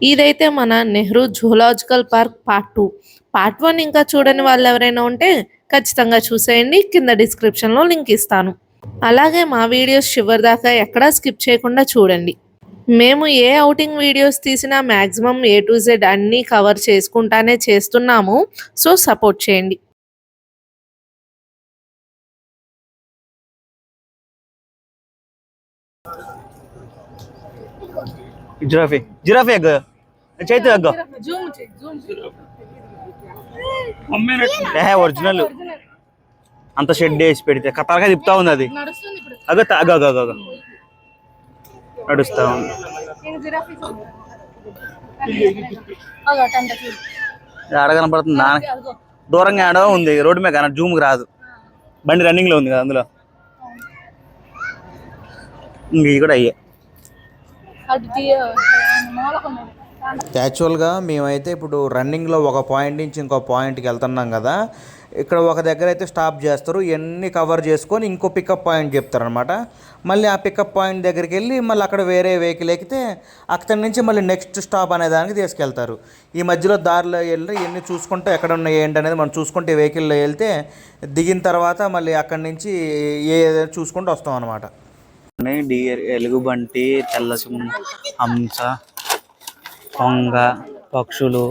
ఇదైతే మన Nehru zoological park part 2. Part 1 ఇంకా చూడని వాళ్ళు ఎవరైనా ఉంటే ఖచ్చితంగా చూసేయండి. కింద డిస్క్రిప్షన్లో లింక్ ఇస్తాను. అలాగే మా వీడియోస్ చివరి దాకా ఎక్కడా స్కిప్ చేయకుండా చూడండి. మేము ఏ ఔటింగ్ వీడియోస్ తీసినా మ్యాక్సిమం A to Z అన్నీ కవర్ చేసుకుంటానే చేస్తున్నాము. సో సపోర్ట్ చేయండి. Giraffe giraffe egg Chaitu egg original అంత షెడ్ వేసి పెడితే కథలుగా తిప్పుతా ఉంది అది. అగ అగ అగ అగ నడుస్తా ఉంది. ఆడ కనపడుతుంది నా దూరంగా ఆడ ఉంది. రోడ్డు మీద కానీ జూమ్కి రాదు. బండి రన్నింగ్ లో ఉంది కదా అందులో. ఇవి కూడా అయ్యే. యాక్చువల్గా మేమైతే ఇప్పుడు రన్నింగ్లో ఒక పాయింట్ నుంచి ఇంకో పాయింట్కి వెళ్తున్నాం కదా. ఇక్కడ ఒక దగ్గర అయితే స్టాప్ చేస్తారు, ఇవన్నీ కవర్ చేసుకొని ఇంకో పికప్ పాయింట్ చెప్తారనమాట. మళ్ళీ ఆ పికప్ పాయింట్ దగ్గరికి వెళ్ళి మళ్ళీ అక్కడ వేరే వెహికల్ ఎక్కితే అక్కడి నుంచి మళ్ళీ నెక్స్ట్ స్టాప్ అనే దానికి తీసుకెళ్తారు. ఈ మధ్యలో దారిలో వెళ్ళి ఇవన్నీ చూసుకుంటే ఎక్కడ ఉన్నాయి ఏంటి అనేది మనం చూసుకుంటే వెహికల్లో వెళ్తే దిగిన తర్వాత మళ్ళీ అక్కడి నుంచి చూసుకుంటూ వస్తాం అనమాట. డియర్, ఎలుగుబంటి, తెల్లసింహం, హంస, కొంగ, పక్షులు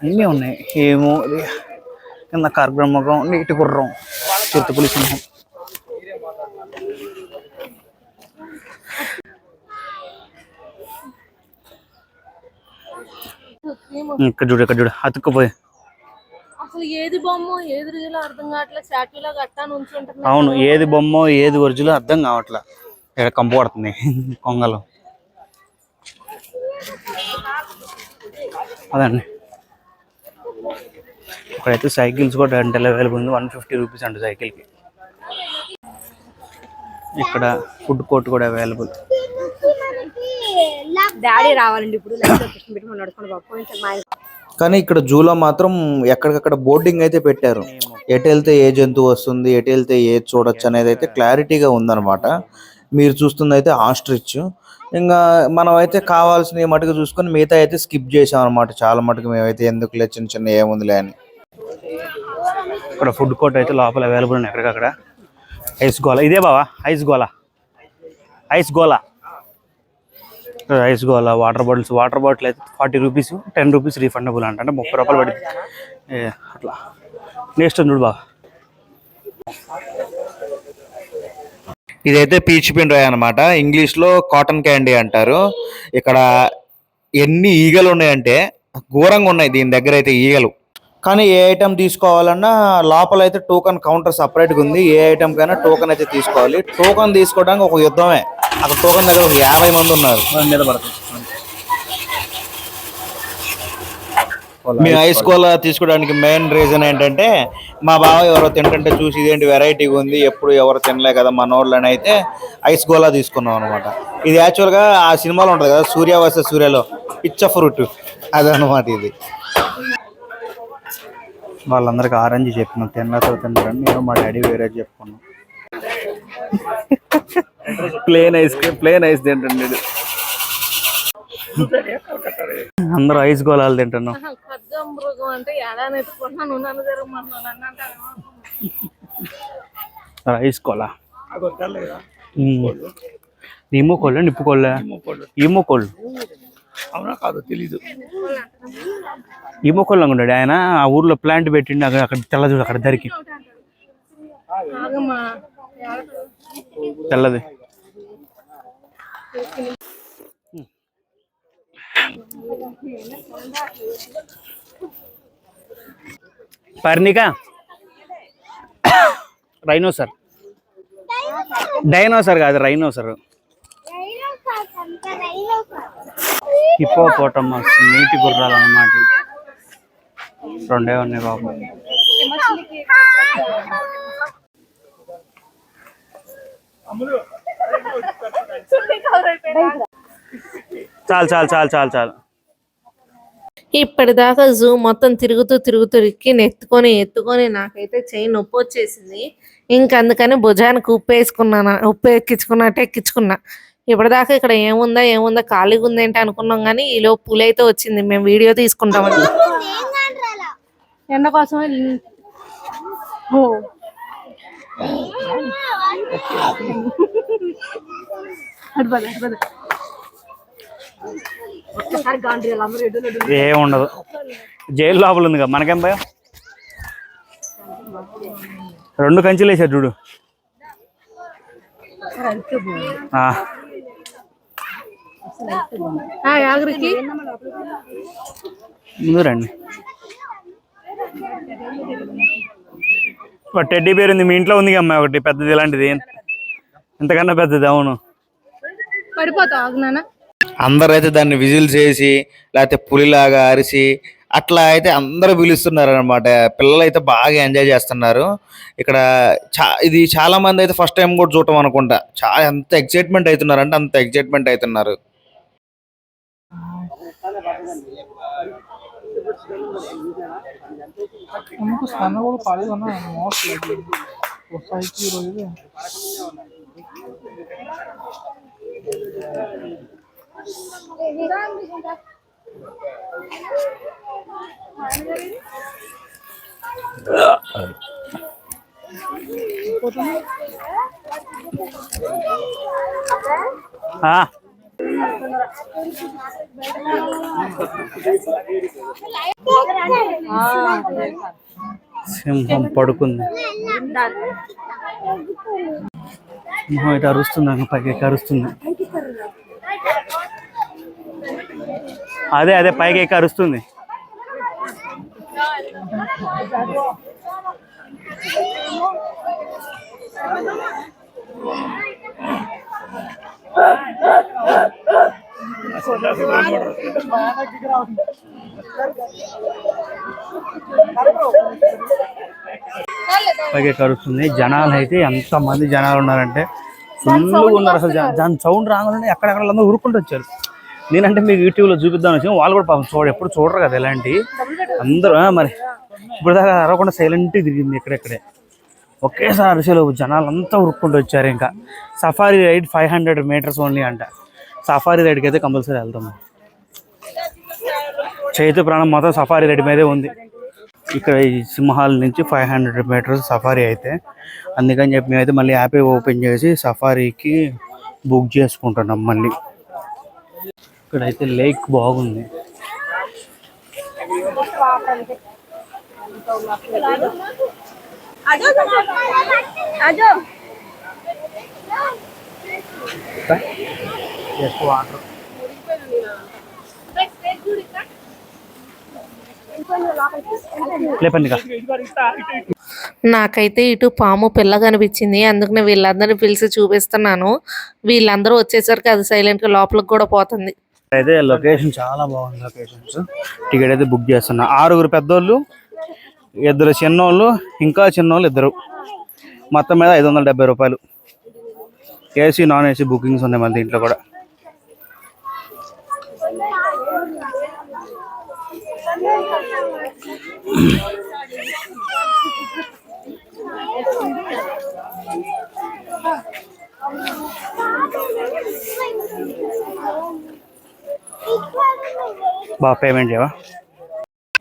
అన్నీ ఉన్నాయి. ఏమో కింద కార్బ్రహ్మకం, నీటి గుర్రం, చిరుతపులి సింహం. ఇక్కడ చూడు ఇక్కడ చూడు అతుక్కుపోయి. అవును, ఏది బొమ్మ ఏది ఒరిజినల్ అర్థం కావట్లా. ఇక్కడ కంపు పడుతుంది కొంగలు. అదండి ఇక్కడైతే సైకిల్స్ కూడా రెంటల్ అవైలబుల్ ఉంది. 150 రూపీస్ అండి సైకిల్కి. ఇక్కడ ఫుడ్ కోర్ట్ కూడా అవైలబుల్. కానీ ఇక్కడ జూలో మాత్రం ఎక్కడికక్కడ బోర్డింగ్ అయితే పెట్టారు. ఎటు వెళ్తే ఏ జంతువు వస్తుంది, ఎటు వెళ్తే ఏది చూడొచ్చు అనేది అయితే క్లారిటీగా ఉందన్నమాట. మీరు చూస్తుంది అయితే ఆస్ట్రిచ్. ఇంకా మనం అయితే కావాల్సిన మటుకు చూసుకొని మిగతా అయితే స్కిప్ చేసాం అనమాట. చాలా మటుకు మేమైతే ఎందుకులే చిన్న చిన్న ఏముందిలే అని. ఇక్కడ ఫుడ్ కోర్ట్ అయితే లోపల అవైలబుల్ ఉన్నాయి. ఎక్కడికక్కడ ఐస్ గోలా. ఇదే బావా ఐస్ గోలా. ఐస్ గోలా ఐస్ గోలా. Water bottles. వాటర్ బాటిల్ అయితే 40 రూపీస్, 10 రూపీస్ రీఫండబుల్ అంట. అంటే 30 రూపాయలు పడింది అట్లా. నెక్స్ట్ చూడు బావ, ఇదైతే పీచ్ పిన్ రాయ్ అనమాట. ఇంగ్లీష్లో కాటన్ క్యాండీ అంటారు. ఇక్కడ ఎన్ని ఈగలు ఉన్నాయంటే ఘోరంగా ఉన్నాయి దీని దగ్గర అయితే ఈగలు. కానీ ఏ ఐటమ్ తీసుకోవాలన్నా లోపల అయితే టోకన్ కౌంటర్ సపరేట్గా ఉంది. ఏ ఐటమ్ కైనా టోకన్ అయితే తీసుకోవాలి. టోకన్ తీసుకోవడానికి ఒక యుద్ధమే. అక్కడ టోకన్ దగ్గర 50 మంది ఉన్నారు. మీద పడుతుంది. మేము ఐస్ కోలా తీసుకోవడానికి మెయిన్ రీజన్ ఏంటంటే మా బావ ఎవరో తింటుంటే చూసి ఇదేంటి వెరైటీగా ఉంది, ఎప్పుడు ఎవరు తినలే కదా మనోళ్ళని అయితే ఐస్ గోలా తీసుకున్నాం అనమాట. ఇది యాక్చువల్గా ఆ సినిమాలో ఉంటుంది కదా, సూర్య వర్సెస్ సూర్యలో పిచ్చ ఫ్రూట్ అదనమాట ఇది. వాళ్ళందరికీ ఆరెంజ్ చెప్పినాం, తిన్నతో తింటారని. నేను మా డాడీ వేరే చెప్పుకున్నాం. Plain ice cream, plain ice తింటాడు. అందరూ ఐస్ గోళాలు తింటున్నాం. Ice cola. ఈమో కోళ్ళ నిప్పు కోళ్ళ. ఈమో కోళ్ళు అవునా కాదు తెలీదు. ఈమో కోళ్ళు అనుకుంటాడు ఆయన. ఆ ఊర్లో ప్లాంట్ పెట్టిండి. అక్కడ తెల్లది అక్కడ దరికి తెల్లది. పర్ణిక రైనోసర్. డైనోసర్ కాదు, రైనోసర్. హిప్పోపోటమస్, నీటి గుర్రాలు అన్నమాట. రెండే ఉన్నాయి బాబు. చాలు చాలు చాలు చాలు చాలు. ఇప్పటిదాకా జూ మొత్తం తిరుగుతూ ఎత్తుకొని నాకైతే చెయ్యి నొప్పి వచ్చేసింది. అందుకని భుజానికి ఉప్పు ఎక్కించుకున్నా. ఇప్పటిదాకా ఇక్కడ ఏముందా ఖాళీగా ఉందేంటి అనుకున్నాం, కానీ ఈలో పులి అయితే వచ్చింది. మేము వీడియో తీసుకుంటామని ఎండ కోసం ఏముండదు, జైలు లోపల ఉంది కదా, మనకేం భయం. 2 కంచెలు వేసారు చూడు. ముందు రండి. టెడ్డీ బేర్ ఉంది మీ ఇంట్లో, ఉంది అమ్మాయి ఒకటి పెద్దది, ఇలాంటిది ఇంతకన్నా పెద్దది. అవును, అందరూ అయితే దాన్ని విజిల్స్ చేసి లేకపోతే పులిలాగా అరిసి అట్లా అయితే అందరూ పిలుస్తున్నారు అనమాట. పిల్లలు అయితే బాగా ఎంజాయ్ చేస్తున్నారు ఇక్కడ. ఇది చాలా మంది అయితే ఫస్ట్ టైం కూడా చూడటం అనుకుంటా. ఎంత ఎక్సైట్మెంట్ అవుతున్నారు అంటే అంత ఎక్సైట్మెంట్ అవుతున్నారు. సింహం పడుకుంది. సింహం అయితే అరుస్తుంది, పైకి అరుస్తుంది. అదే పైకి ఎక్కి అరుస్తుంది. పైకి కరుస్తుంది. జనాలు అయితే ఎంతమంది జనాలు ఉన్నారంటే ఫుల్గా ఉన్నారు. అసలు దాని సౌండ్ రాగానే ఎక్కడెక్కడ అందరూ ఉరుక్కుంటూ వచ్చారు. నేనంటే మీకు యూట్యూబ్లో చూపిద్దాం వచ్చి, వాళ్ళు కూడా పాపం ఎప్పుడు చూడరు కదా ఇలాంటి. అందరూ మరి ఇప్పుడు దాకా అరవకుండా సైలెంట్గా తిరిగింది ఎక్కడెక్కడే. ఒకేసారి అరిసెలో జనాలు అంతా ఉరుక్కుంటూ వచ్చారు. ఇంకా సఫారీ రైడ్ 500 meters ఓన్లీ అంట. సఫారీ రైడ్కి అయితే కంపల్సరీ వెళ్తాం. చైతు ప్రాణం మొత్తం సఫారీ రైడ్ మీదే ఉంది. ఇక్కడ ఈ సింహాల నుంచి 500 meters సఫారీ అయితే, అందుకని చెప్పి మేమైతే మళ్ళీ యాప్ ఓపెన్ చేసి సఫారీకి బుక్ చేసుకుంటున్నాం మళ్ళీ. ఇక్కడైతే లేక్ బాగుంది. వాటర్ నాకైతే ఇటు పాము పిల్ల కనిపించింది. అందుకనే వీళ్ళందరినీ పిలిచి చూపిస్తున్నాను. వీళ్ళందరూ వచ్చేసరికి అది సైలెంట్ గా లోపలికి కూడా పోతుంది. అయితే లొకేషన్ చాలా బాగుంది. లొకేషన్స్ టికెట్ అయితే బుక్ చేస్తున్నా. 6 పెద్దోళ్ళు, 2 చిన్నోళ్ళు, ఇంకా చిన్నోళ్ళు 2. మొత్తం మీద 570 రూపాయలు. ఏసీ నాన్ ఏసీ బుకింగ్స్ ఉన్నాయి మళ్ళీ దీంట్లో కూడా. బాగా పేమెంట్ చేయవా?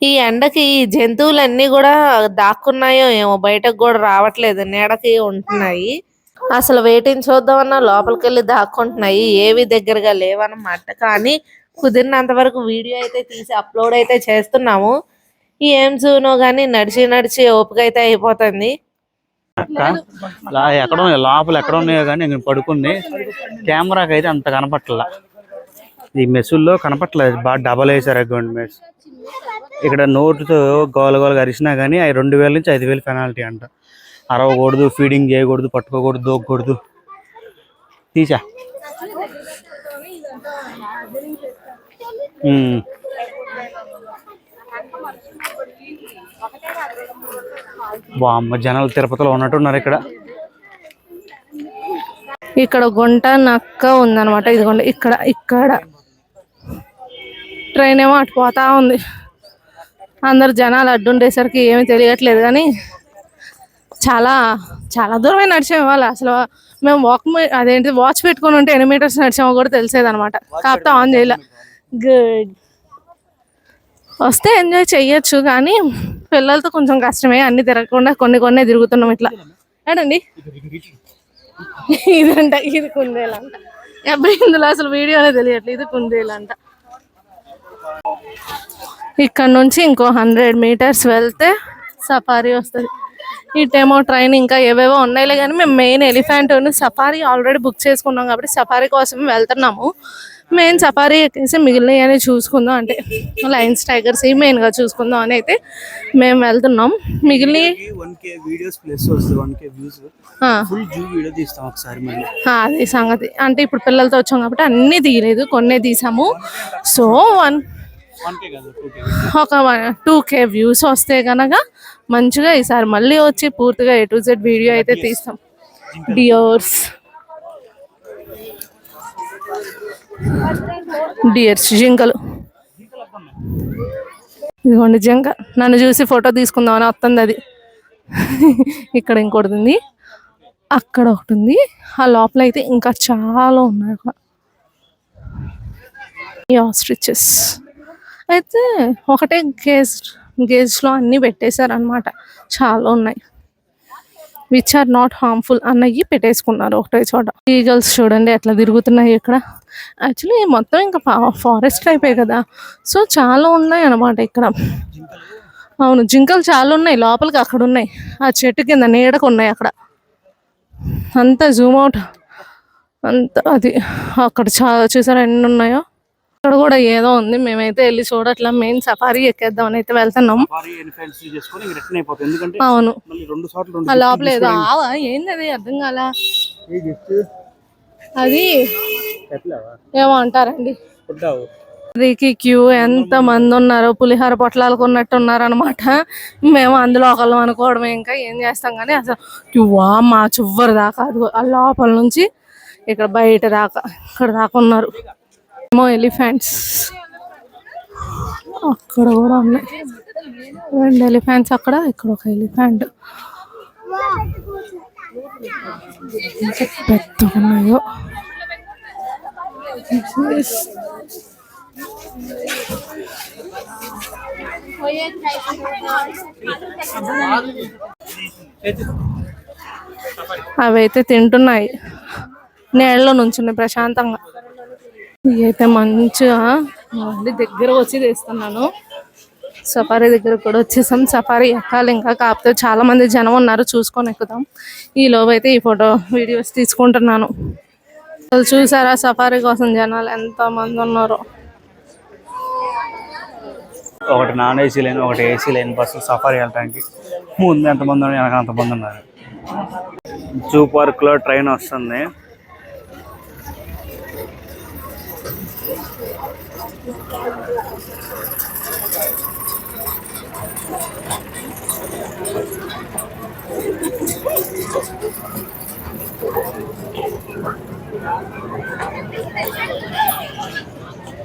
ఈ ఎండకి ఈ జంతువులన్నీ కూడా దాక్కున్నాయో ఏమో, బయటకు కూడా రావట్లేదు, నీడకి ఉంటున్నాయి. అసలు వేటిని చూద్దామన్నా లోపలికి వెళ్ళి దాక్కుంటున్నాయి. ఏవి దగ్గరగా లేవన్నమాట. కానీ కుదిరినంత వరకు వీడియో అయితే తీసి అప్లోడ్ అయితే చేస్తున్నాము. ఏం జూనో కానీ నడిచి ఓపిక అయితే అయిపోతుంది. ఎక్కడ లోపల ఎక్కడ ఉన్నాయో కానీ నేను పడుకుంది. కెమెరాకి అయితే అంత కనపట్ల. ఈ మెస్సుల్లో కనపట్లేదు. బాగా డబల్ వేసారు అగ్గుండి మెస్. ఇక్కడ నోటుతో గోలగోలుగా అరిసినా కానీ 2000 నుంచి 5000 పెనాల్టీ అంట. అరవకూడదు, ఫీడింగ్ చేయకూడదు, పట్టుకోకూడదు, దోకూడదు. తీసా బామ్మ జనాలు తిరుపతిలో ఉన్నట్టున్నారు. ఇక్కడ గుంట నక్క ఉందన్నమాట. ఇదిగోండి ఇక్కడ ట్రైన్ ఏమో అటు పోతా ఉంది. అందరు జనాలు అడ్డుండేసరికి ఏమీ తెలియట్లేదు, కానీ చాలా చాలా దూరమే నడిచాము. వాళ్ళు అసలు మేము అదేంటి వాచ్ పెట్టుకొని ఉంటే ఎన్ని మీటర్స్ నడిచామో కూడా తెలిసేది అనమాట. కాకపోతే ఆన్ చేయలే. గుడ్. వస్తే ఎంజాయ్ చెయ్యొచ్చు కానీ పిల్లలతో కొంచెం కష్టమే. అన్ని తిరగకుండా కొన్ని తిరుగుతున్నాం ఇట్లా. ఏంటండి ఇదంట, ఇది కుందేలంట. ఎప్పుడు ఇందులో అసలు వీడియోనే తెలియట్లేదు. ఇది కుందేలంట. ఇక్కడ నుంచి ఇంకో 100 meters వెళ్తే సఫారీ వస్తుంది. ఇటేమో ట్రైన్ ఇంకా ఏవేవో ఉన్నాయిలే కానీ మేము main elephant safari already book చేసుకున్నాం కాబట్టి సఫారీ కోసం వెళ్తున్నాము. మెయిన్ సఫారీ ఎక్కేసి మిగిలినవి అని చూసుకుందాం, అంటే లయన్స్ టైగర్స్ ఈ మెయిన్గా చూసుకుందాం అని అయితే మేము వెళ్తున్నాం. మిగిలిన అది సంగతి. అంటే ఇప్పుడు పిల్లలతో వచ్చాం కాబట్టి అన్నీ తీయలేదు, కొన్నే తీసాము. సో ఒక 2K వ్యూస్ వస్తే కనుక మంచిగా ఈసారి మళ్ళీ వచ్చి పూర్తిగా A to Z వీడియో అయితే తీస్తాం. డియర్స్ జింకలు. ఇదిగోండి జింక. నన్ను చూసి ఫోటో తీసుకుందామని వస్తుంది అది. ఇక్కడ ఇంకోటి ఉంది, అక్కడ ఒకటి ఉంది. ఆ లోపల అయితే ఇంకా చాలా ఉన్నాయి అక్కడ. ఈ ఆస్ట్రిచెస్ అయితే ఒకటే గేజ్లో అన్నీ పెట్టేశారనమాట. చాలా ఉన్నాయి. విచ్ ఆర్ నాట్ హార్మ్ఫుల్ అన్నవి పెట్టేసుకున్నారు ఒకటే చోట. ఈగల్స్ చూడండి ఎట్లా తిరుగుతున్నాయి ఇక్కడ. యాక్చువల్లీ మొత్తం ఇంకా ఫారెస్ట్ అయిపోయాయి కదా, సో చాలా ఉన్నాయి అన్నమాట ఇక్కడ. అవును, జింకలు చాలా ఉన్నాయి. లోపలికి అక్కడ ఉన్నాయి, ఆ చెట్టు కింద నీడకు ఉన్నాయి అక్కడ. అంతా జూమ్ అవుట్ అంత అది అక్కడ చూసారా ఎన్ని ఉన్నాయో. అక్కడ కూడా ఏదో ఉంది, మేమైతే వెళ్ళి చూడట్లా. మెయిన్ సఫారీ ఎక్కేద్దామని అయితే వెళ్తున్నాం. అవును, ఆ లోపల ఏదో ఏంది అది అర్థం కాలా. అది ఏమో అంటారండి. క్యూ ఎంత మంది ఉన్నారో, పులిహోర పొట్లాలకు ఉన్నట్టు ఉన్నారనమాట. మేము అందులో ఒకళ్ళు అనుకోవడమే, ఇంకా ఏం చేస్తాం కానీ అసలు క్యూ మా చివరి దాకా అది ఆ లోపల నుంచి ఇక్కడ బయట దాకా ఇక్కడ దాకా ఉన్నారు. ఏమో ఎలిఫెంట్స్ అక్కడ కూడా ఉన్నాయి. 2 ఎలిఫెంట్స్ అక్కడ, ఇక్కడ ఒక ఎలిఫెంట్. పెద్దగా ఉన్నాయో. అవైతే తింటున్నాయి, నీళ్ళలో నుంచున్నాయి ప్రశాంతంగా. ఇవైతే మంచిగా దగ్గర వచ్చి తీస్తున్నాను. సఫారీ దగ్గర కూడా వచ్చేసాం. సఫారీ ఎక్కాలి ఇంకా, కాకపోతే చాలా మంది జనం ఉన్నారు, చూసుకొని ఎక్కుతాం. ఈ లోపు అయితే ఈ వీడియోస్ తీసుకుంటున్నాను. అసలు చూసారా సఫారీ కోసం జనాలు ఎంత మంది ఉన్నారో. ఒకటి నాన్ ఏసీ లైన్, ఒకటి ఏసీ లైన్ బస్సు సఫారీ వెళ్ళడానికి. ముందు ఎంతమంది ఉన్నారు, వెనక అంతమంది ఉన్నారు. జూ పార్క్లో ట్రైన్ వస్తుంది.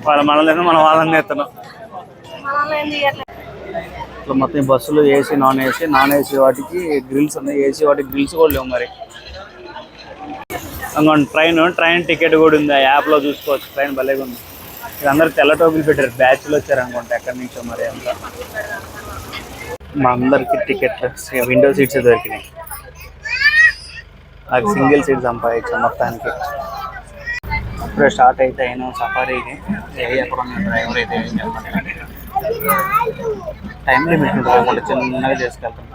మనం వాళ్ళని ఎత్తున్నాం. మొత్తం బస్సులు ఏసీ నాన్ ఏసీ వాటికి గ్రిల్స్ ఉన్నాయి, ఏసీ వాటికి గ్రిల్స్ కూడా లేవు. మరి ట్రైన్ టికెట్ కూడా ఉంది, ఆ యాప్లో చూసుకోవచ్చు. ట్రైన్ భలేగా ఉంది. అందరు తెల్ల టోపీలు పెట్టారు, బ్యాచ్లు వచ్చారు అనుకుంటా ఎక్కడి నుంచో. మరి అంతా మా అందరికి టికెట్లు విండో సీట్స్ దొరికినాయి. నాకు సింగిల్ సీట్ సంపాదించాం మొత్తానికి. ఇప్పుడే స్టార్ట్ అయితే అయినా సఫారీకి. ఎక్కడ ఉన్న డ్రైవర్ అయితే ఏం చెప్పండి, టైం లిమిట్ ఉంటుంది, చిన్నగా చేసుకెళ్తాం.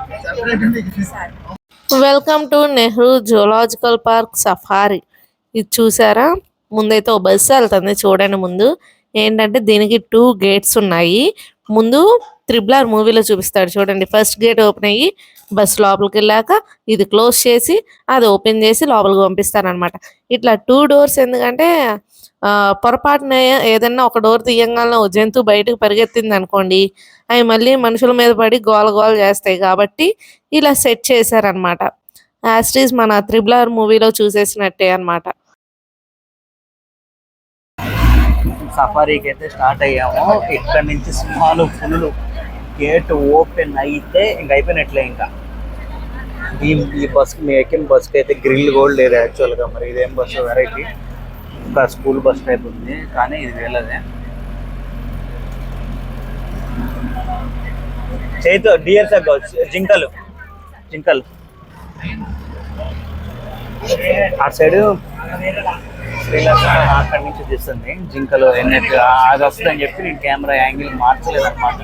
Welcome to Nehru zoological park safari. ఇది చూసారా, ముందైతే ఓ బస్సు వెళ్తుంది చూడండి. ముందు ఏంటంటే దీనికి 2 gates ఉన్నాయి. ముందు RRR మూవీలో చూపిస్తాడు చూడండి, ఫస్ట్ గేట్ ఓపెన్ అయ్యి బస్సు లోపలికి వెళ్ళాక ఇది క్లోజ్ చేసి అది ఓపెన్ చేసి లోపలికి పంపిస్తారనమాట. ఇట్లా 2 doors ఎందుకంటే పొరపాటున ఏదన్నా ఒక డోర్ తీయంగానే ఓ జంతువు బయటకు పరిగెత్తింది అనుకోండి, అవి మళ్ళీ మనుషుల మీద పడి గోల చేస్తాయి. కాబట్టి ఇలా సెట్ చేశారనమాట. యాస్టీస్ మన RRR మూవీలో చూసేసినట్టే అనమాట. సఫారీకి అయితే స్టార్ట్ అయ్యాము. ఇక్కడ నుంచి సింహాలు పులులు గేట్ ఓపెన్ అయితే ఇంక అయిపోయినట్లే. ఇంకా ఈ బస్కి మేము ఎక్కిన బస్కి అయితే గ్రిల్ కూడా లేదు యాక్చువల్గా. మరి ఇదేం బస్సు వెరైటీ, ఇంకా స్కూల్ బస్ టైప్ ఉంది కానీ ఇది వేలదే. చేతితో డియర్ తగ్గ జింకలు ఆ సైడ్ శ్రీలంక అక్కడి నుంచి తీస్తుంది జింకలు ఎన్నట్టు అది వస్తుందని చెప్పి నేను కెమెరా యాంగిల్ మార్చలేదు అనమాట.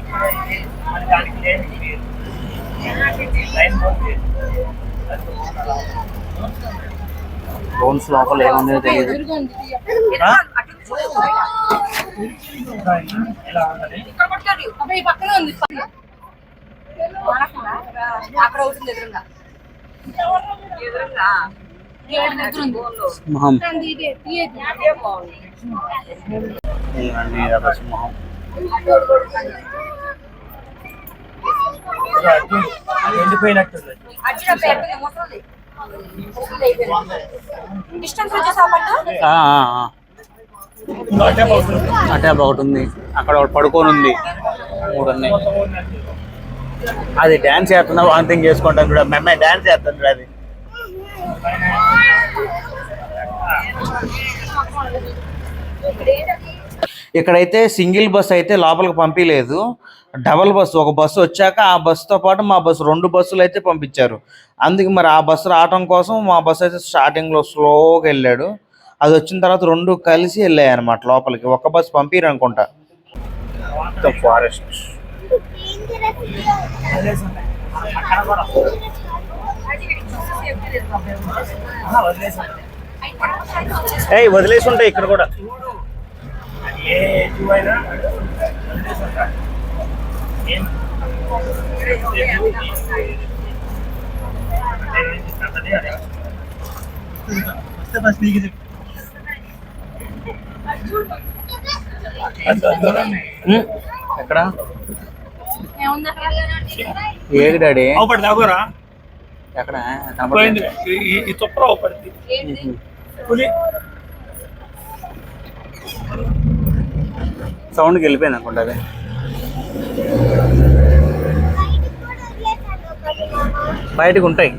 డ్రోన్స్ లోపల ఏముందో తెలియదు. సింహం సింహం అటాప్ ఒకటి ఉంది, అక్కడ ఒకటి పడుకొని ఉంది, 3 ఉన్నాయి. అది డాన్స్ చేస్తున్నా వాంతింగ్ చేసుకుంటాను కూడా, మేమే డాన్స్ చేస్తాను కూడా. అది ఇక్కడైతే సింగిల్ బస్ అయితే లోపలికి పంపించలేదు, డబల్ బస్సు. ఒక బస్సు వచ్చాక ఆ బస్సుతో పాటు మా బస్సు 2 బస్సులు అయితే పంపించారు. అందుకే మరి ఆ బస్సు రావడం కోసం మా బస్సు అయితే స్టార్టింగ్లో స్లోగా వెళ్ళాడు. అది వచ్చిన తర్వాత 2 కలిసి వెళ్ళాయి అనమాట లోపలికి. ఒక బస్సు పంపిరు అనుకుంటా. ఫారెస్ట్ వదిలేసి ఉంటాయి ఇక్కడ కూడా. ఎక్కడ ఏది డాడీ ఎక్కడ సౌండ్కి వెళ్ళిపోయింది అనుకుంటా. అది బయటకు ఉంటాయి.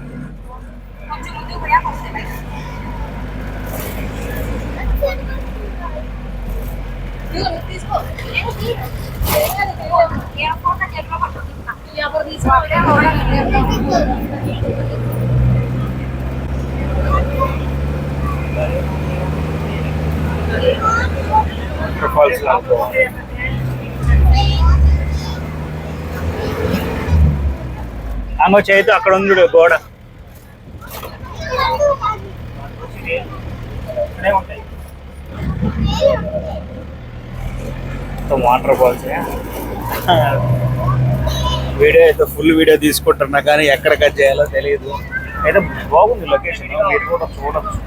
అమ్మ చేతి అక్కడ ఉంది గోడ. వాటర్ ఫాల్స్ వీడియో అయితే ఫుల్ వీడియో తీసుకుంటున్నా కానీ ఎక్కడ కట్ చేయాలో తెలియదు. అయితే బాగుంది లొకేషన్, మీరు కూడా చూడొచ్చు.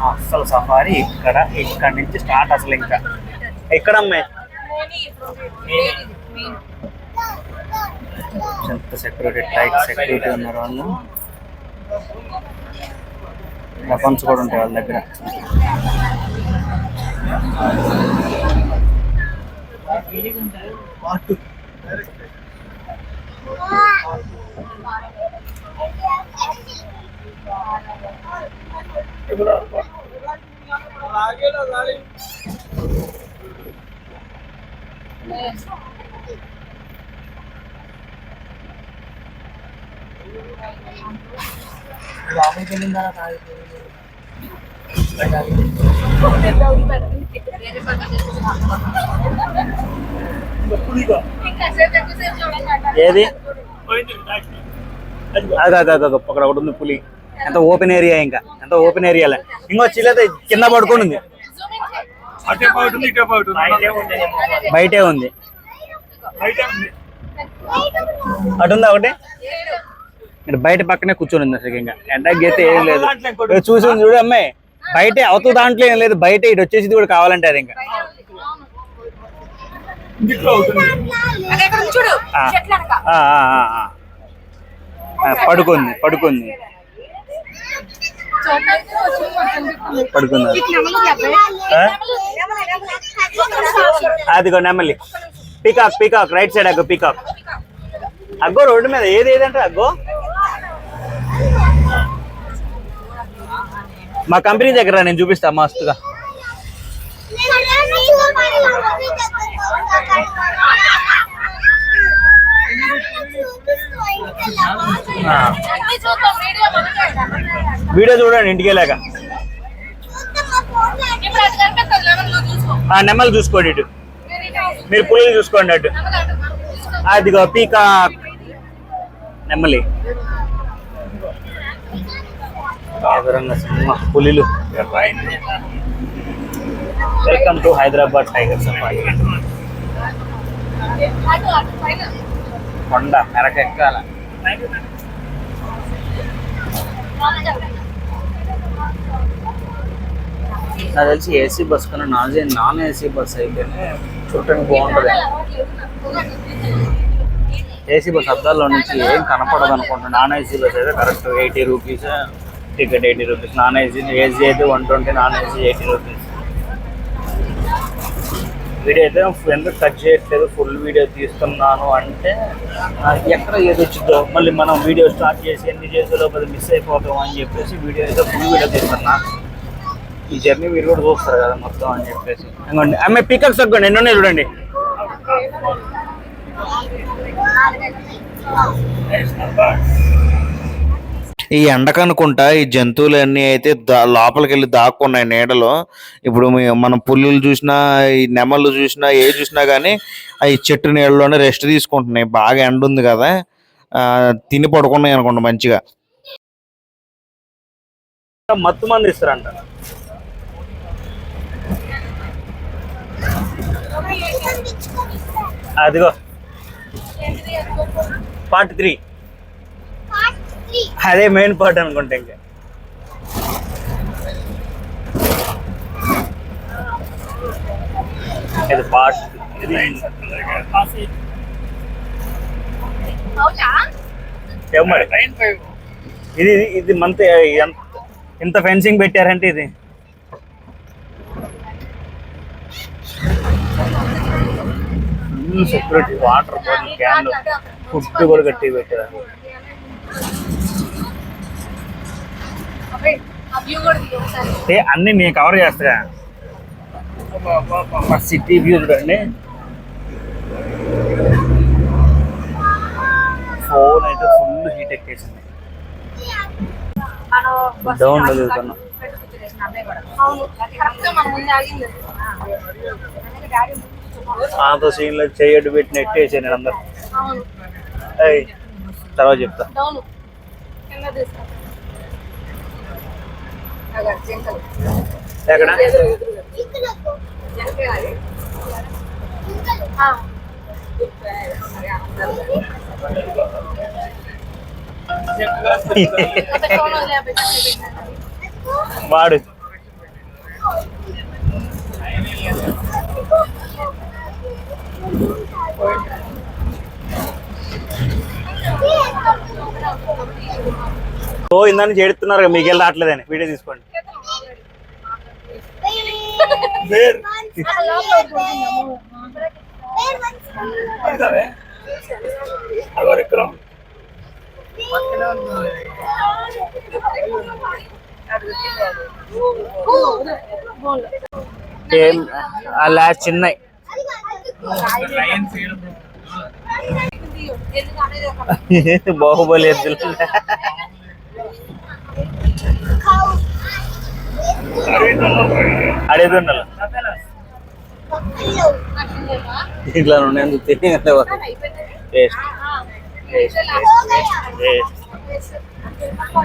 అసలు సఫారీ ఇక్కడ నుంచి స్టార్ట్. అసలు ఇంకా ఎక్కడ అమ్మాయి ఎంత సెక్యూరిటీ, టైట్ సెక్యూరిటీ ఉన్నారు వాళ్ళు. వెపన్స్ కూడా ఉంటాయి వాళ్ళ దగ్గర. ఏది అక్కడ ఒకటి ఉంది పులి. ఎంత ఓపెన్ ఏరియా, ఇంకా ఎంత ఓపెన్ ఏరియాలో. ఇంకో చిల్లైతే కింద పడుకొని ఉంది, బయటే ఉంది. అటుందా ఒకటి బయట పక్కనే కూర్చొని ఉంది. అసలు ఇంకా ఎండకి అయితే ఏం లేదు. చూసి చూడు అమ్మాయి, బయటే అవతల దాంట్లో ఏం లేదు, బయట ఇటు వచ్చేసి కూడా కావాలంటారు. ఇంకా పడుకుంది పడుకుంది అదిగో నెమలి. Peacock right side. అగ్గో పీకాక్. అగ్గో రోడ్డు మీద ఏది ఏదంటే అగ్గో మా కంపెనీ దగ్గర నేను చూపిస్తా మస్తుగా. వీడియో చూడండి ఇంటికి వెళ్ళాక. నెమ్మలు చూసుకోండి, ఇటు మీరు పులులు చూసుకోండి. అటు అదిగో పీకాక్ నెమ్మలి, సింహ పులిలు. Welcome to Hyderabad tiger safari. కొండ మెరకెక్కాల. నాకు తెలిసి ఏసీ బస్ కన్నా నాన్ ఏసీ బస్ అయితేనే చూడటానికి బాగుంటుంది. ఏసీ బస్ అద్దాల్లో నుంచి ఏం కనపడదు అనుకుంటున్నాను. నాన్ ఏసీ బస్ అయితే correct 80 rupees ticket, 80 rupees. Non AC అయితే 120, నాన్ ఏసీ 80 రూపీస్. వీడియో అయితే ఎందుకు కట్ చేయట్లేదు, ఫుల్ వీడియో తీస్తున్నాను అంటే ఎక్కడ ఏది వచ్చిందో మళ్ళీ మనం వీడియో స్టార్ట్ చేసి ఎన్ని చేసే లోపల మిస్ అయిపోతాం అని చెప్పేసి వీడియో అయితే ఫుల్ వీడియో తీస్తున్నా. ఈ జర్నీ మీరు కూడా చూస్తారు కదా మొత్తం అని చెప్పేసి. ఇంకోండి ఆమె పికప్స్ తగ్గండి, ఎన్నోనే చూడండి. ఈ ఎండకనుకుంటా ఈ జంతువులన్నీ అయితే లోపలికి వెళ్ళి దాక్కున్నాయి నీడలో. ఇప్పుడు మనం పుల్లులు చూసినా, ఈ నెమళ్ళు చూసినా, ఏ చూసినా కానీ అవి చెట్టు నీడలోనే రెస్ట్ తీసుకుంటున్నాయి. బాగా ఎండ ఉంది కదా, తిని పడుకున్నాయి అనుకోండి మంచిగా. మత్తు మంది ఇస్తారంట. అదిగో పార్ట్ 3, అదే మెయిన్ పార్ట్ అనుకుంటా. ఇంకా ఇది పార్ట్ ఇది ఇది మంత్ ఇంత ఫెన్సింగ్ పెట్టారంటే ఇది సెక్యూరిటీ, వాటర్ బాటిల్, క్యాన్లు, ఫుడ్ కూడా కట్టి పెట్టారు. అన్ని నేను కవర్ చేస్తా. సిటీ వ్యూ చూడండి. ఫోన్ అయితే ఫుల్ హీట్ ఎక్కేసింది. డౌన్ చదువుతున్నా. ఆతో సీన్లో చేయడ్డు పెట్టి నెట్టేసాను నేను అందరు. తర్వాత చెప్తా. ఎక్కడ వాడు ఇందని చేడుతున్నారు, మీకు వెళ్ళి రావట్లేదని. వీడియో తీసుకోండి. అలా చిన్నవి బాహుబలి ఎద్దులు. అడేదుండాలి ఇట్లా ఉండేందుకు తెలియదు.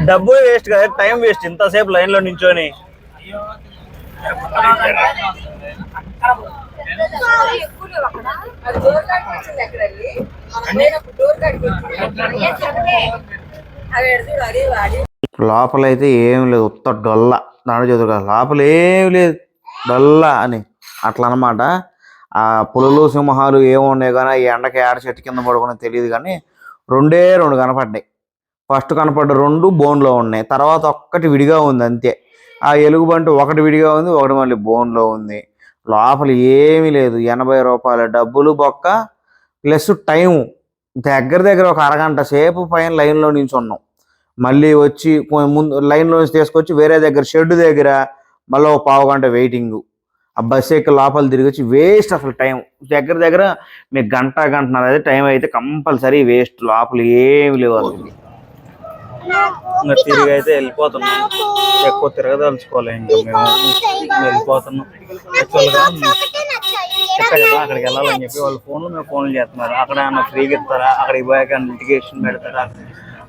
డబ్బు వేస్ట్ కదా, టైం వేస్ట్. ఇంతసేపు లైన్ లో నించొని లోపలైతే ఏం లేదు, ఉత్త డొల్ల. నాడు చదువు కదా, లోపల ఏం లేదు, డొల్ల అని అట్లా అనమాట. ఆ పులులు సింహాలు ఏమున్నాయి కానీ ఈ ఎండకి ఏడ చెట్టు కింద పడుకుని తెలియదు కానీ 2 కనపడ్డాయి. ఫస్ట్ కనపడ్డ 2 బోన్లో ఉన్నాయి, తర్వాత ఒక్కటి విడిగా ఉంది అంతే. ఆ ఎలుగుబంటి ఒకటి విడిగా ఉంది, ఒకటి మళ్ళీ బోన్లో ఉంది. లోపల ఏమీ లేదు. 80 రూపాయల డబ్బులు బొక్క ప్లస్ టైము. దగ్గర ఒక అరగంట సేపు పైన లైన్లో నించున్నాం. మళ్ళీ వచ్చి ముందు లైన్లోంచి తీసుకొచ్చి వేరే దగ్గర షెడ్ దగ్గర మళ్ళీ ఒక పావు గంట వెయిటింగ్. ఆ బస్సు ఎక్కి లోపల తిరిగి వచ్చి వేస్ట్. అసలు టైం దగ్గర మీకు గంటన్నర అయితే టైం అయితే కంపల్సరీ వేస్ట్. లోపల ఏమి లేవు అసలు. ఇంకా తిరిగి అయితే వెళ్ళిపోతున్నాం. ఎక్కువ తిరగదలుచుకోవాలి. ఇంకా మేము వెళ్ళిపోతున్నాం. చెప్పా అక్కడికి వెళ్ళాలని చెప్పి వాళ్ళు మేము ఫోన్లు చేస్తున్నారు. అక్కడ ఏమన్నా ఫ్రీగా ఇస్తారా, అక్కడికి పోయాక ఇంటికేషన్ పెడతారా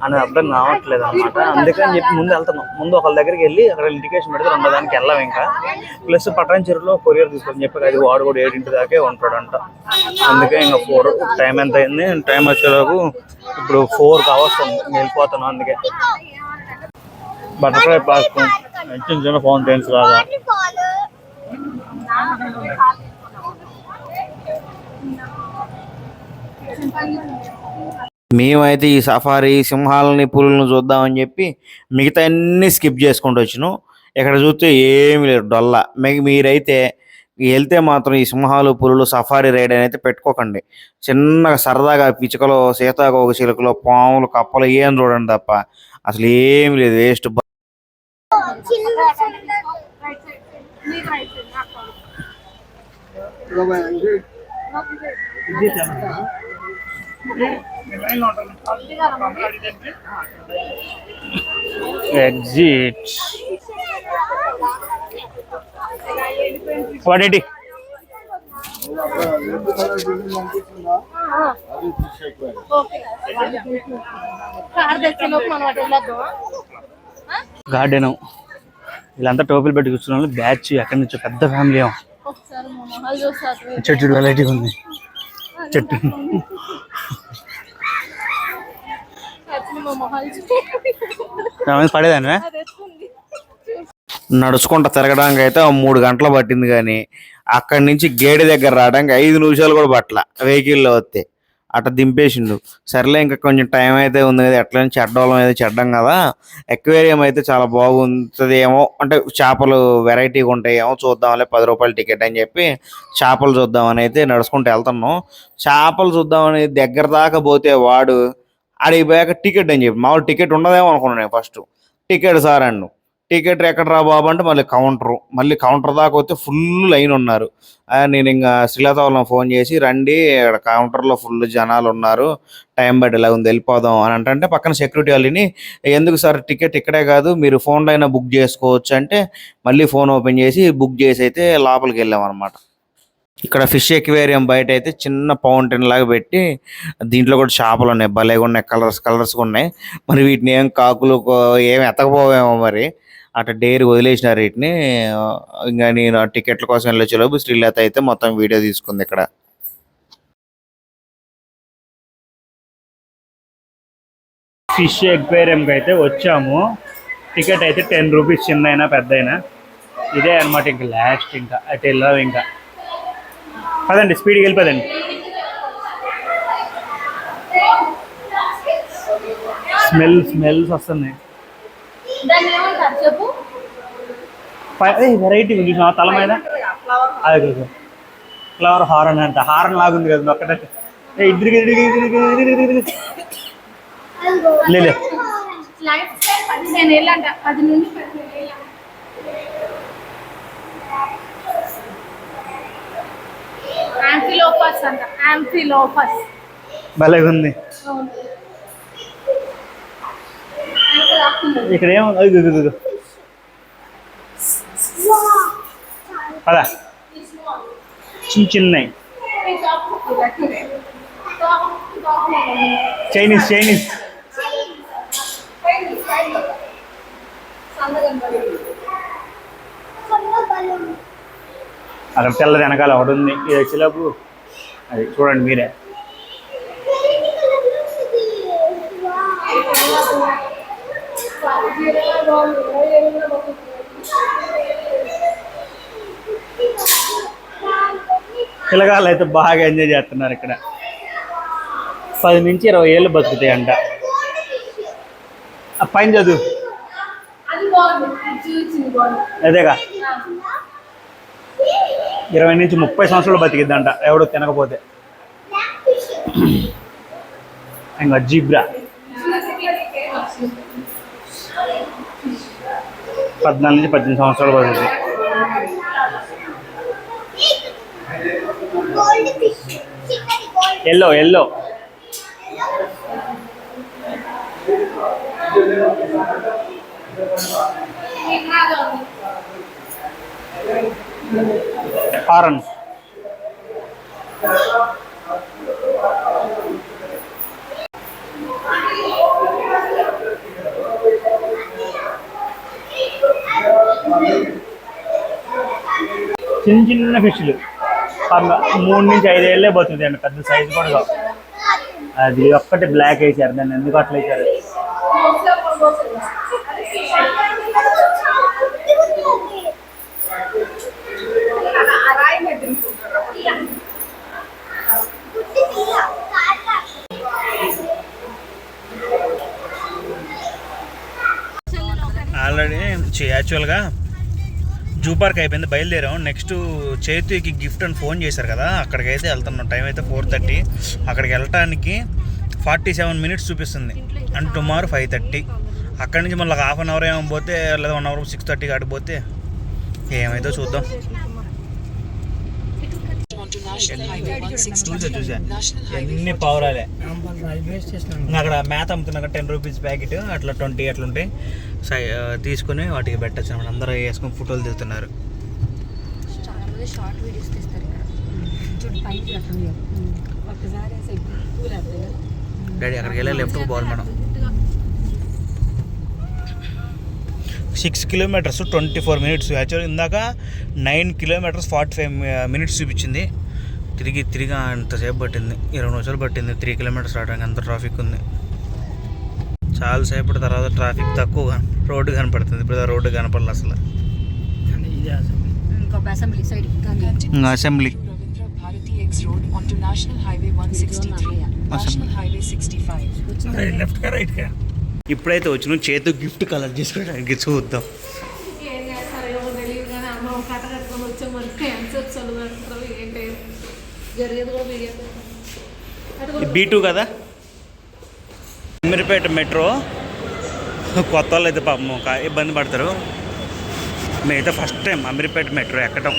అనేది అర్థం కావట్లేదు అనమాట. అందుకని చెప్పి ముందు వెళ్తున్నాం. ముందు ఒకళ్ళ దగ్గరికి వెళ్ళి అక్కడ ఇంటికేషన్ పెడితే రెండో దానికి వెళ్ళాం. ఇంకా ప్లస్ పటాన్ చెరువులో కొరియర్ తీసుకొని చెప్పి అది వాడు కూడా 7 దాకే ఉంటాడంట. అందుకే ఇంకా 4 టైం ఎంత అయింది, టైం వచ్చేలోపు ఇప్పుడు 4 కావస్తుంది. వెళ్ళిపోతున్నాం. అందుకే బటర్ఫ్లై పార్క్ చిన్న ఫౌంటైన్స్ లాగా. మేమైతే ఈ సఫారీ సింహాలని పులులను చూద్దామని చెప్పి మిగతా అన్నీ స్కిప్ చేసుకుంటూ వచ్చినాం. ఇక్కడ చూస్తే ఏమి లేదు, డొల్ల. మీరైతే వెళ్తే మాత్రం ఈ సింహాలు పులులు సఫారీ రైడ్ అని అయితే పెట్టుకోకండి. చిన్నగా సరదాగా పిచ్చుకలు, సీతాకోక చిలుకలు, పాములు, కప్పలు ఏం చూడండి తప్ప అసలు ఏమి లేదు, వేస్ట్. ఎగ్జిట్ 180. గార్డెన్ వీళ్ళంతా టోపీలు పెట్టి కూర్చున్న బ్యాచ్. ఎక్కడి నుంచో పెద్ద ఫ్యామిలీ ఏమో. చెట్టు వెరైటీగా ఉంది. చెట్టు పడేదాన్ని నడుచుకుంటా తిరగడానికి అయితే 3 గంటలు పట్టింది. కానీ అక్కడి నుంచి గేడి దగ్గర రావడానికి 5 నిమిషాలు కూడా పట్టల. వెహికల్లో వస్తే అట్లా దింపేసిండు. సర్లే ఇంకా కొంచెం టైం అయితే ఉంది కదా, ఎట్లా నుంచి చెడ్డోళ్ళం అయితే చెడ్డం కదా. ఎక్వేరియం అయితే చాలా బాగుంటుంది ఏమో, అంటే చేపలు వెరైటీగా ఉంటాయి ఏమో, చూద్దాంలే 10 రూపాయలు టికెట్ అని చెప్పి చేపలు చూద్దామని అయితే నడుచుకుంటూ వెళ్తున్నాం. చేపలు చూద్దామని దగ్గర దాకా పోతే వాడు ఆడికి పోయాక టికెట్ అని చెప్పి, మామూలు టికెట్ ఉండదేమో అనుకున్నాను నేను ఫస్ట్. టికెట్ సార్ అన్ను. టికెట్ ఎక్కడ రా బాబు అంటే మళ్ళీ కౌంటర్ దాకా వస్తే ఫుల్ లైన్ ఉన్నారు. నేను ఇంకా శ్రీలత ఫోన్ చేసి రండి ఇక్కడ కౌంటర్లో ఫుల్ జనాలు ఉన్నారు, టైం బట్టి ఇలా ఉంది వెళ్ళిపోదాం అని అంటే పక్కన సెక్యూరిటీ వాళ్ళని ఎందుకు సార్ టికెట్ ఇక్కడే కాదు మీరు ఫోన్లో అయినా బుక్ చేసుకోవచ్చు అంటే మళ్ళీ ఫోన్ ఓపెన్ చేసి బుక్ చేసి అయితే లోపలికి వెళ్ళాం అనమాట. ఇక్కడ ఫిష్ ఎక్వేరియం బయట అయితే చిన్న ఫౌంటైన్ లాగా పెట్టి దీంట్లో కూడా చేపలు ఉన్నాయి, భలేగా ఉన్నాయి, కలర్స్గా ఉన్నాయి. మరి వీటిని ఏం కాకులు ఏం ఎత్తకపోవేమో మరి అట్లా డైరీ వదిలేసినారు వీటిని. ఇంకా నేను టికెట్ల కోసం వెళ్ళొచ్చేలోపు శ్రీలత అయితే మొత్తం వీడియో తీసుకుంది. ఇక్కడ ఫిష్ ఎక్వేరియంకి అయితే వచ్చాము. టికెట్ అయితే 10 రూపీస్, చిన్నైనా పెద్దయినా ఇదే అనమాట. ఇంకా లాస్ట్ ఇంకా అయితే వెళ్ళాము. ఇంకా పదండి, స్పీడ్కి వెళ్ళిపోదండి. స్మెల్స్ వస్తున్నాయి. వెరైటీ ఉంది చూసిన తల మీద అది ఫ్లవర్ హారన్ అంట. హారన్ లాగుంది కదా ఒక్కటే. ఇద్దరికి లేదు భలేగా ఉంది. ఇక్కడ ఏమో అదా చిన్నవి చైనీస్ అక్కడ తెల్లది వెనకాల ఒకటి ఉంది. ఇది వచ్చేలోపు అది చూడండి మీరే. పిల్లగాళ్ళు అయితే బాగా ఎంజాయ్ చేస్తున్నారు. ఇక్కడ 10 నుంచి 20 ఏళ్ళు బతుకుతాయి అంట. ఆ పైన చదువు అదేగా 20 నుంచి 30 సంవత్సరాలు బతికిద్దంట ఎవడు తినకపోతే. ఇంకా జీబ్రా 14 నుంచి 18 సంవత్సరాల వరకు. Yellow yellow horn. చిన్న చిన్న ఫిష్లు 3 నుంచి 5 ఏళ్ళే పోతుంది అండి, పెద్ద సైజు కూడా కావు. అది ఒక్కటి బ్లాక్ వేసారు, దాన్ని ఎందుకు అట్లా వేసారు? ఆల్రెడీ యాక్చువల్గా జూ పార్క్ అయిపోయింది, బయలుదేరాం. నెక్స్ట్ చేతికి గిఫ్ట్ అని ఫోన్ చేశారు కదా, అక్కడికైతే వెళ్తున్నాం. టైం అయితే 4:30. అక్కడికి వెళ్ళటానికి 47 మినిట్స్ చూపిస్తుంది, అండ్ టుమారో 5:30. అక్కడి నుంచి మళ్ళీ ½ అన్ అవర్ ఏమో పోతే, లేదా 1 అవర్ 6:30 కాడికి పోతే ఏమైతే చూద్దాం. చూసా ఎన్ని పావురాలే. అక్కడ మేత అమ్ముతున్నా 10 రూపీస్ ప్యాకెట్, అట్లా 20 అట్లుంటాయి. తీసుకుని వాటికి పెట్టచ్చు అన్నమాట. అందరూ వేసుకొని ఫోటోలు దిగుతున్నారు. డాడీ అక్కడికి వెళ్ళి లెఫ్ట్కి పోవాలి మనం. 6 కిలోమీటర్స్ 24 మినిట్స్. యాక్చువల్గా ఇందాక 9 కిలోమీటర్స్ 45 మినిట్స్ చూపించింది. తిరిగి అంతసేపు పట్టింది, 20 నిమిషాలు పట్టింది 3 కిలోమీటర్స్ రావడానికి. అంత ట్రాఫిక్ ఉంది. చాలాసేపటి తర్వాత ట్రాఫిక్ తక్కువ, రోడ్డు కనపడుతుంది. ఇప్పుడు రోడ్డు కనపడలేదు అసలు. అసెంబ్లీ ఇప్పుడైతే వచ్చిన చేతు గిఫ్ట్ కలెక్ట్ చేసుకోవడానికి చూద్దాం. B2 కదా, అమీర్పేట మెట్రో. కొత్త వాళ్ళు అయితే పాపం ఇబ్బంది పడతారు. మేమైతే ఫస్ట్ టైం అమీర్పేట మెట్రో ఎక్కడం.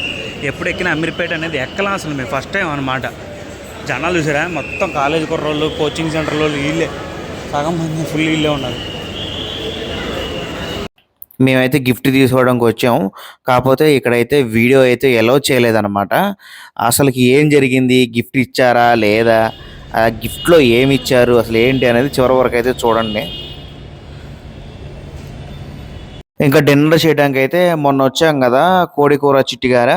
ఎప్పుడు ఎక్కిన అమీర్పేట అనేది ఎక్కలా అసలు మేము ఫస్ట్ టైం అనమాట. జనాలు చూసారా, మొత్తం కాలేజ్ కుర్రోళ్ళు, కోచింగ్ సెంటర్ వాళ్ళు వీళ్ళే, సగం మంది ఫుల్ వీళ్ళే ఉన్నారు. మేమైతే గిఫ్ట్ తీసుకోవడానికి వచ్చాము, కాకపోతే ఇక్కడైతే వీడియో అయితే ఎలో చేయలేదన్నమాట. అసలుకి ఏం జరిగింది, గిఫ్ట్ ఇచ్చారా లేదా, ఆ గిఫ్ట్లో ఏమి ఇచ్చారు, అసలు ఏంటి అనేది చివరి వరకు అయితే చూడండి. ఇంకా డిన్నర్ చేయడానికి అయితే మొన్న వచ్చాం కదా కోడికూర చిట్టిగార,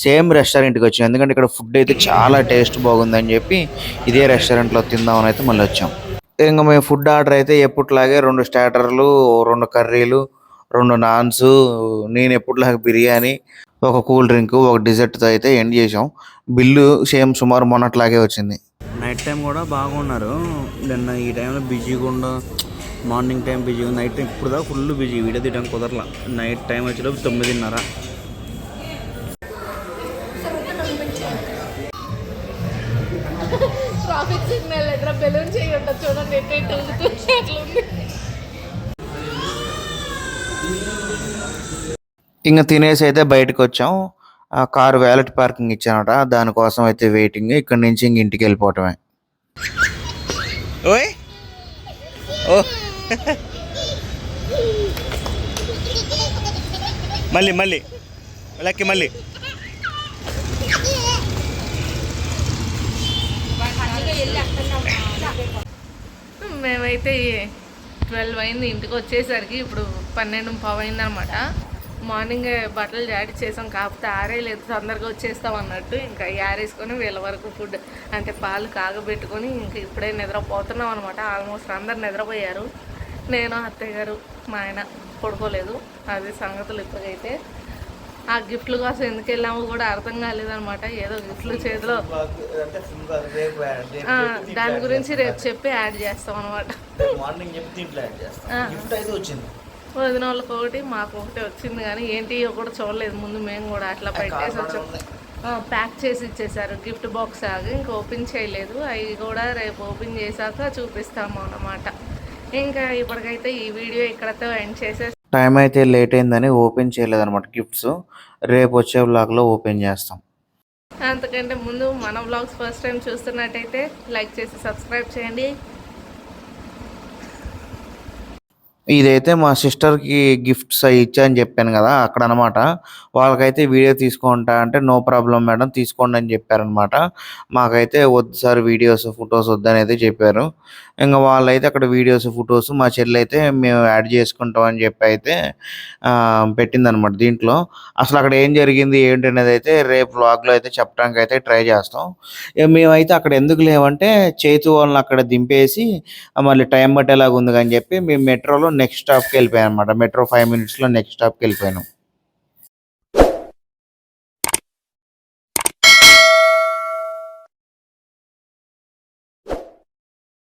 సేమ్ రెస్టారెంట్కి వచ్చాం. ఎందుకంటే ఇక్కడ ఫుడ్ అయితే చాలా టేస్ట్ బాగుందని చెప్పి ఇదే రెస్టారెంట్లో తిందామని అయితే మళ్ళీ వచ్చాం. ఇంకా మేము ఫుడ్ ఆర్డర్ అయితే ఎప్పట్లాగే 2 స్టార్టర్లు, 2 కర్రీలు, 2 నాన్స్, నేను ఎప్పటిలాగా బిర్యానీ, 1 కూల్ డ్రింక్, 1 డిజర్ట్తో అయితే ఎండ్ చేసాం. బిల్లు సేమ్ సుమారు మొన్నట్లాగే వచ్చింది. నైట్ టైం కూడా బాగున్నారు. నిన్న ఈ టైంలో బిజీగా ఉండ, మార్నింగ్ టైం బిజీగా, నైట్ టైం ఇప్పుడు దాకా ఫుల్ బిజీ. వీడియో తీయడానికి కుదరలా. నైట్ టైం వచ్చేటప్పుడు 9:30. ట్రాఫిక్ సిగ్నల్ ఎక్కడ బెలూన్ చేయొద్దు చూడండి, ఎట్లుంది. ఇంకా తినేసి అయితే బయటకు వచ్చాం. ఆ కారు వ్యాలెట్ పార్కింగ్ ఇచ్చానట, దానికోసం అయితే వెయిటింగ్. ఇక్కడ నుంచి ఇంక ఇంటికి వెళ్ళిపోవటమే. ఓయ్ ఓ మళ్ళీ లక్కి మళ్ళీ మేమైతే 12 అయింది ఇంటికి వచ్చేసరికి. ఇప్పుడు 12:15 అయిందనమాట. మార్నింగ్ బట్టలు జాడి చేసాం, కాకపోతే ఆరేయలేదు, తొందరగా వచ్చేస్తాం అన్నట్టు. ఇంకా ఆరేసుకొని వీళ్ళ వరకు ఫుడ్ అంటే పాలు కాగబెట్టుకొని ఇంక ఇప్పుడే నిద్రపోతున్నాం అనమాట. ఆల్మోస్ట్ అందరు నిద్రపోయారు. నేను, అత్తయ్య గారు, మా ఆయన పడుకోలేదు. అది సంగతులు. ఇప్పటికైతే ఆ గిఫ్ట్ల కోసం ఎందుకు వెళ్ళామో కూడా అర్థం కాలేదనమాట. ఏదో గిఫ్ట్లు చేతిలో, దాని గురించి రేపు చెప్పి యాడ్ చేస్తాం అనమాట. వదిన వాళ్ళకి ఒకటి, మాకు ఒకటి వచ్చింది, కానీ ఏంటి కూడా చూడలేదు ముందు. మేము కూడా అట్లా పెట్టేసి వచ్చాం. ప్యాక్ చేసి ఇచ్చేసారు గిఫ్ట్ బాక్స్ ఆగి, ఇంకా ఓపెన్ చేయలేదు. అవి కూడా రేపు ఓపెన్ చేశాక చూపిస్తాము అన్నమాట. ఇంకా ఇప్పటికైతే ఈ వీడియో ఇక్కడతో ఎండ్ చేసేసి టైం అయితే లేట్ అయిందని ఓపెన్ చేయలేదన్నమాట గిఫ్ట్స్. రేపు వచ్చే వ్లాగ్లో ఓపెన్ చేస్తాం. అంతకంటే ముందు మన వ్లాగ్స్ ఫస్ట్ టైం చూస్తున్నట్టయితే లైక్ చేసి సబ్స్క్రైబ్ చేయండి. ఇదైతే మా సిస్టర్కి గిఫ్ట్స్ అవి ఇచ్చా అని చెప్పాను కదా, అక్కడ అనమాట. వాళ్ళకైతే వీడియో తీసుకుంటా అంటే నో ప్రాబ్లం మేడం తీసుకోండి అని చెప్పారనమాట. మాకైతే వద్దు సార్ వీడియోస్ ఫొటోస్ వద్దని అయితే చెప్పారు. ఇంకా వాళ్ళైతే అక్కడ వీడియోస్ ఫొటోస్ మా చెల్లి అయితే మేము యాడ్ చేసుకుంటాం అని చెప్పి అయితే పెట్టిందనమాట దీంట్లో. అసలు అక్కడ ఏం జరిగింది ఏంటి అనేది అయితే రేపు వ్లాగ్లో అయితే చెప్పడానికి అయితే ట్రై చేస్తాం. మేమైతే అక్కడ ఎందుకు లేవంటే చేతు వాళ్ళని అక్కడ దింపేసి మళ్ళీ టైం పట్టేలాగా ఉంది అని చెప్పి మేము మెట్రోలో నెక్స్ట్ స్టాప్కి వెళ్ళిపోయాం అనమాట. మెట్రో 5 minutesలో నెక్స్ట్ స్టాప్కి వెళ్ళిపోయాను.